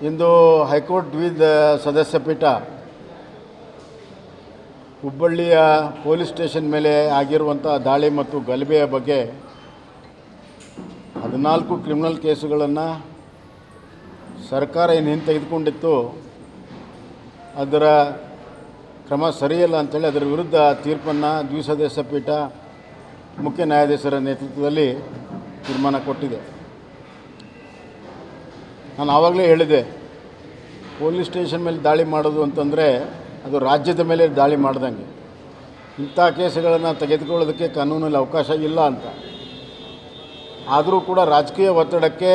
ಇಂದು high court ಸದಸ್ಯ ಪೀಠ ಹುಬ್ಬಳ್ಳಿಯ ಪೊಲೀಸ್ ಸ್ಟೇಷನ್ ಮೇಲೆ ಆಗಿರುವಂಥ ದಾಳಿ ಮತ್ತು ಗಲಭೆಯ ಬಗ್ಗೆ 14 ಕ್ರಿಮಿನಲ್ ಕೇಸುಗಳನ್ನು ಸರ್ಕಾರ ಏನು ತೆಗೆದುಕೊಂಡಿತ್ತು ಅದರ ಕ್ರಮ ಸರಿಯಲ್ಲ ಅಂತೇಳಿ ಅದರ ವಿರುದ್ಧ ತೀರ್ಪನ್ನು ದ್ವಿಸದಸ್ಯ ಪೀಠ ಮುಖ್ಯ ನ್ಯಾಯಾಧೀಶರ ನೇತೃತ್ವದಲ್ಲಿ ತೀರ್ಮಾನ ಕೊಟ್ಟಿದೆ. ನಾನು ಆವಾಗಲೇ ಹೇಳಿದೆ, ಪೊಲೀಸ್ ಸ್ಟೇಷನ್ ಮೇಲೆ ದಾಳಿ ಮಾಡೋದು ಅಂತಂದರೆ ಅದು ರಾಜ್ಯದ ಮೇಲೆ ದಾಳಿ ಮಾಡ್ದಂಗೆ. ಇಂಥ ಕೇಸುಗಳನ್ನು ತೆಗೆದುಕೊಳ್ಳೋದಕ್ಕೆ ಕಾನೂನಲ್ಲಿ ಅವಕಾಶ ಇಲ್ಲ ಅಂತ. ಆದರೂ ಕೂಡ ರಾಜಕೀಯ ಒತ್ತಡಕ್ಕೆ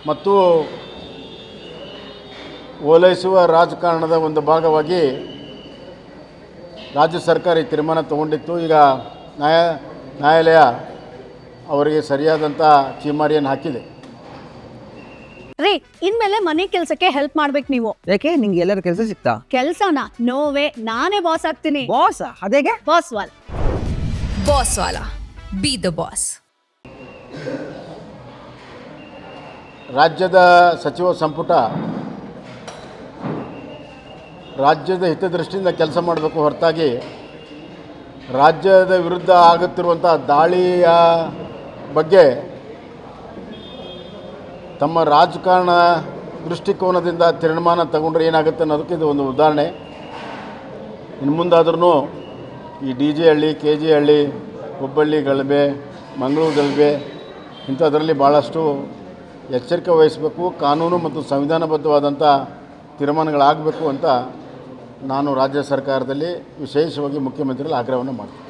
ಮತ್ತು ಓಲೈಸುವ ರಾಜಕಾರಣದ ಒಂದು ಭಾಗವಾಗಿ ರಾಜ್ಯ ಸರ್ಕಾರ ಈ ತೀರ್ಮಾನ ತಗೊಂಡಿತ್ತು. ಈಗ ನ್ಯಾಯಾಲಯ ಅವರಿಗೆ ಸರಿಯಾದಂಥ ಛೀಮಾರಿಯನ್ನು ಹಾಕಿದೆ. ರೀ, ಇನ್ಮೇಲೆ ಮನೆ ಕೆಲಸಕ್ಕೆ ಹೆಲ್ಪ್ ಮಾಡ್ಬೇಕು ನೀವು. ಯಾಕೆ ನಿಂಗೆ ಎಲ್ಲರ ಕೆಲಸ ಸಿಗ್ತಾ? ಕೆಲಸನ ನೋವೇ, ನಾನೇ ಬಾಸ್ ಆಗ್ತೀನಿ. ಬಾಸ್? ಅದೇಗೆ? ಬಾಸ್ ವಾಲ ಬಿ ದ ಬಾಸ್. ರಾಜ್ಯದ ಸಚಿವ ಸಂಪುಟ ರಾಜ್ಯದ ಹಿತದೃಷ್ಟಿಯಿಂದ ಕೆಲಸ ಮಾಡಬೇಕು ಹೊರತಾಗಿ ರಾಜ್ಯದ ವಿರುದ್ಧ ಆಗುತ್ತಿರುವಂಥ ದಾಳಿಯ ಬಗ್ಗೆ ತಮ್ಮ ರಾಜಕಾರಣ ದೃಷ್ಟಿಕೋನದಿಂದ ತೀರ್ಮಾನ ತಗೊಂಡ್ರೆ ಏನಾಗುತ್ತೆ ಅನ್ನೋದಕ್ಕೆ ಇದು ಒಂದು ಉದಾಹರಣೆ. ಇನ್ನು ಮುಂದಾದ್ರೂ ಈ DJ ಹಳ್ಳಿ, KG ಹಳ್ಳಿ, ಹುಬ್ಬಳ್ಳಿ ಗಲಭೆ, ಮಂಗಳೂರು ಗಲಭೆ ಇಂಥದ್ರಲ್ಲಿ ಭಾಳಷ್ಟು ಎಚ್ಚರಿಕೆ ವಹಿಸಬೇಕು. ಕಾನೂನು ಮತ್ತು ಸಂವಿಧಾನಬದ್ಧವಾದಂಥ ತೀರ್ಮಾನಗಳಾಗಬೇಕು ಅಂತ ನಾನು ರಾಜ್ಯ ಸರ್ಕಾರದಲ್ಲಿ ವಿಶೇಷವಾಗಿ ಮುಖ್ಯಮಂತ್ರಿಗಳ ಆಗ್ರಹವನ್ನು ಮಾಡ್ತೀನಿ.